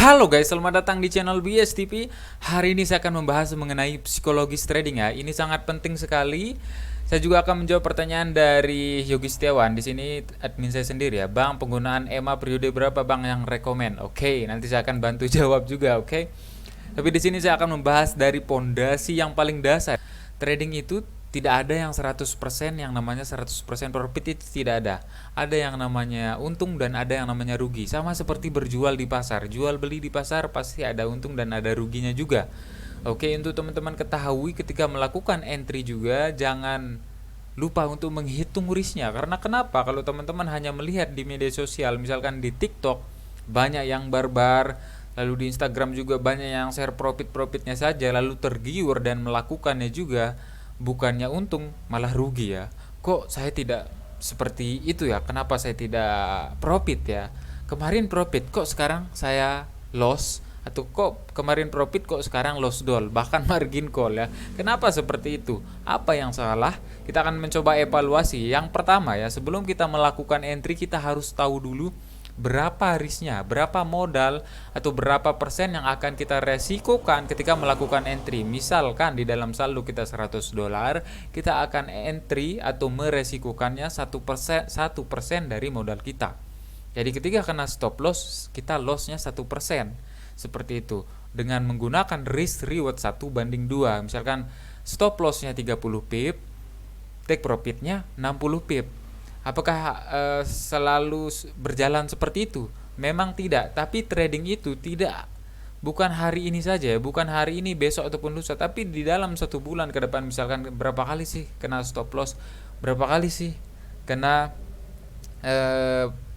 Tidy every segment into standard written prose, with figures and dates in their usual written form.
Halo guys, selamat datang di channel BS TV. Hari ini saya akan membahas mengenai psikologis trading ya. Ini sangat penting sekali. Saya juga akan menjawab pertanyaan dari Yogi Setiawan. Di sini admin saya sendiri ya. Bang, penggunaan EMA periode berapa Bang yang rekomen? Oke, nanti saya akan bantu jawab juga, oke. Tapi di sini saya akan membahas dari pondasi yang paling dasar. Trading itu tidak ada yang 100%, yang namanya 100% profit itu tidak ada. Ada yang namanya untung dan ada yang namanya rugi. Sama seperti berjual di pasar. Jual beli di pasar pasti ada untung dan ada ruginya juga. Oke, untuk teman-teman ketahui ketika melakukan entry juga jangan lupa untuk menghitung risknya. Karena kenapa? Kalau teman-teman hanya melihat di media sosial, misalkan di TikTok banyak yang barbar, lalu di Instagram juga banyak yang share profitnya saja, lalu tergiur dan melakukannya juga, bukannya untung malah rugi ya. Kok saya tidak seperti itu ya? Kenapa saya tidak profit ya? Kemarin profit kok sekarang saya loss, atau kok kemarin profit kok sekarang loss doll, bahkan margin call ya. Kenapa seperti itu? Apa yang salah? Kita akan mencoba evaluasi. Yang pertama ya, sebelum kita melakukan entry kita harus tahu dulu berapa risknya, berapa modal atau berapa persen yang akan kita resikokan ketika melakukan entry. Misalkan di dalam saldo kita $100, kita akan entry atau meresikokannya 1% dari modal kita. Jadi ketika kena stop loss, kita lossnya 1%. Seperti itu. Dengan menggunakan risk reward 1:2. Misalkan stop lossnya 30 pip, take profitnya 60 pip. Apakah selalu berjalan seperti itu? Memang tidak, tapi trading itu tidak, bukan hari ini saja, bukan hari ini, besok ataupun lusa, tapi di dalam 1 bulan ke depan. Misalkan berapa kali sih kena stop loss, berapa kali sih kena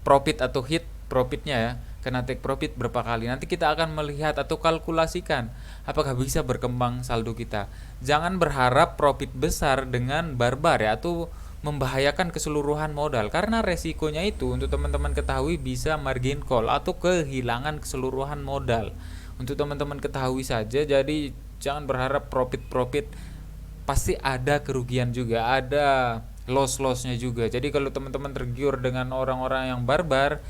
profit atau hit profitnya ya, kena take profit berapa kali. Nanti kita akan melihat atau kalkulasikan apakah bisa berkembang saldo kita. Jangan berharap profit besar dengan barbar ya, atau membahayakan keseluruhan modal, karena resikonya itu untuk teman-teman ketahui bisa margin call atau kehilangan keseluruhan modal. Untuk teman-teman ketahui saja, jadi jangan berharap profit, pasti ada kerugian juga, ada lossnya juga. Jadi kalau teman-teman tergiur dengan orang-orang yang barbar,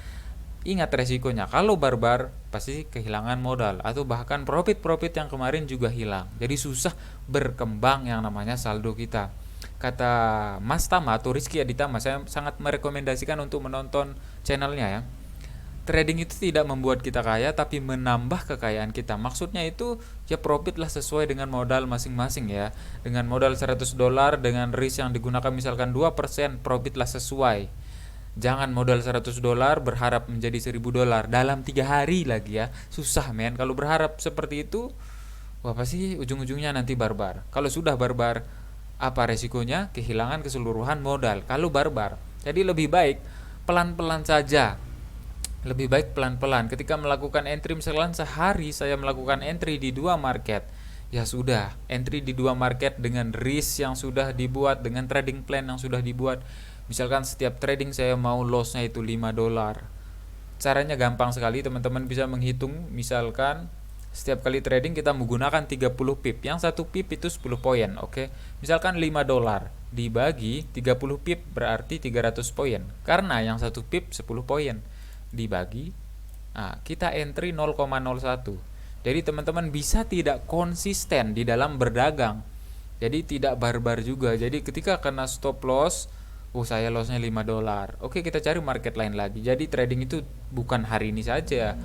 ingat resikonya. Kalau barbar pasti kehilangan modal atau bahkan profit yang kemarin juga hilang. Jadi susah berkembang yang namanya saldo kita. Kata Mas Tama atau Rizky Aditama, saya sangat merekomendasikan untuk menonton channelnya ya. Trading itu tidak membuat kita kaya, tapi menambah kekayaan kita. Maksudnya itu ya, profit lah sesuai dengan modal masing-masing ya. Dengan modal $100, dengan risk yang digunakan misalkan 2%, profit lah sesuai. Jangan modal $100 berharap menjadi $1000 dalam 3 hari lagi ya. Susah men. Kalau berharap seperti itu, wah pasti ujung-ujungnya nanti barbar. Kalau sudah barbar, apa resikonya? Kehilangan keseluruhan modal kalau barbar. Jadi lebih baik pelan-pelan saja. Lebih baik pelan-pelan. Ketika melakukan entry, misalkan sehari saya melakukan entry di 2 market, ya sudah, entry di 2 market dengan risk yang sudah dibuat, dengan trading plan yang sudah dibuat. Misalkan setiap trading saya mau lossnya itu $5. Caranya gampang sekali, teman-teman bisa menghitung. Misalkan setiap kali trading kita menggunakan 30 pip. Yang 1 pip itu 10 poin, oke. Misalkan $5 dibagi 30 pip berarti 300 poin. Karena yang 1 pip 10 poin dibagi, kita entry 0,01. Jadi teman-teman bisa tidak konsisten di dalam berdagang. Jadi tidak barbar juga. Jadi ketika kena stop loss, saya lossnya $5. Oke, kita cari market lain lagi. Jadi trading itu bukan hari ini saja,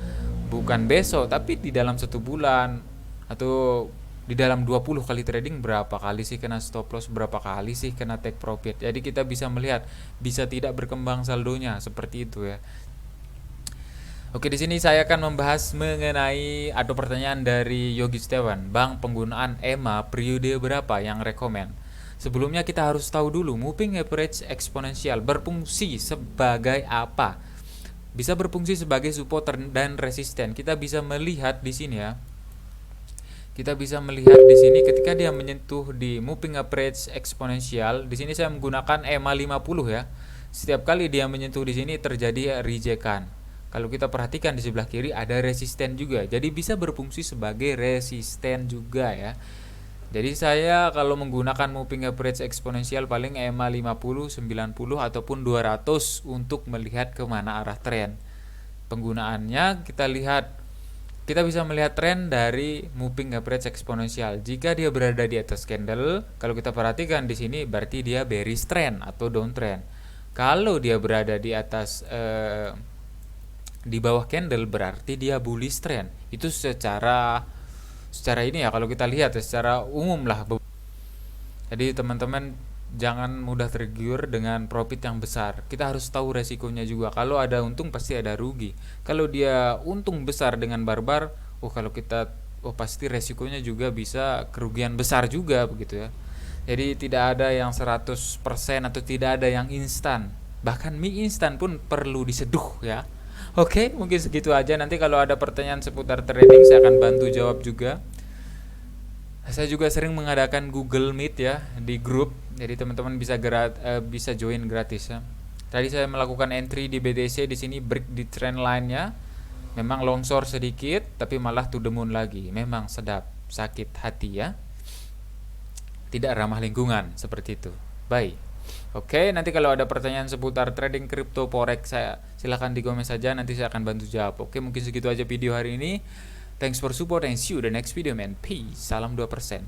bukan besok, tapi di dalam 1 bulan atau di dalam 20 kali trading, berapa kali sih kena stop loss, berapa kali sih kena take profit. Jadi kita bisa melihat, bisa tidak berkembang saldonya seperti itu ya. Oke, di sini saya akan membahas mengenai ada pertanyaan dari Yogi Setiawan. Bang, penggunaan EMA periode berapa yang rekomen? Sebelumnya kita harus tahu dulu moving average eksponensial berfungsi sebagai apa. Bisa berfungsi sebagai support dan resisten. Kita bisa melihat di sini ya. Kita bisa melihat di sini ketika dia menyentuh di moving average eksponensial. Di sini saya menggunakan EMA 50 ya. Setiap kali dia menyentuh di sini terjadi rejekan. Kalau kita perhatikan di sebelah kiri ada resisten juga. Jadi bisa berfungsi sebagai resisten juga ya. Jadi saya kalau menggunakan moving average eksponensial paling EMA 50, 90 ataupun 200 untuk melihat kemana arah tren. Penggunaannya kita lihat Kita bisa melihat tren dari moving average eksponensial. Jika dia berada di atas candle, kalau kita perhatikan di sini berarti dia bearish trend atau downtrend. Kalau dia berada di atas di bawah candle berarti dia bullish trend. Itu secara ini ya, kalau kita lihat ya, secara umum lah. Jadi teman-teman jangan mudah tergiur dengan profit yang besar. Kita harus tahu resikonya juga. Kalau ada untung pasti ada rugi. Kalau dia untung besar dengan barbar, kalau kita pasti resikonya juga bisa kerugian besar juga begitu ya. Jadi tidak ada yang 100% atau tidak ada yang instan. Bahkan mie instan pun perlu diseduh ya. Oke, mungkin segitu aja. Nanti kalau ada pertanyaan seputar trading saya akan bantu jawab juga. Saya juga sering mengadakan Google Meet ya di grup, jadi teman-teman bisa join gratis ya. Tadi saya melakukan entry di BTC, di sini break di trend line-nya. Memang longsor sedikit, tapi malah to the moon lagi. Memang sedap, sakit hati ya. Tidak ramah lingkungan seperti itu. Baik. Oke, nanti kalau ada pertanyaan seputar trading kripto forex saya silahkan di komen saja, nanti saya akan bantu jawab. Oke, mungkin segitu aja video hari ini. Thanks for support and see you the next video man. Peace. Salam 2%. 3%.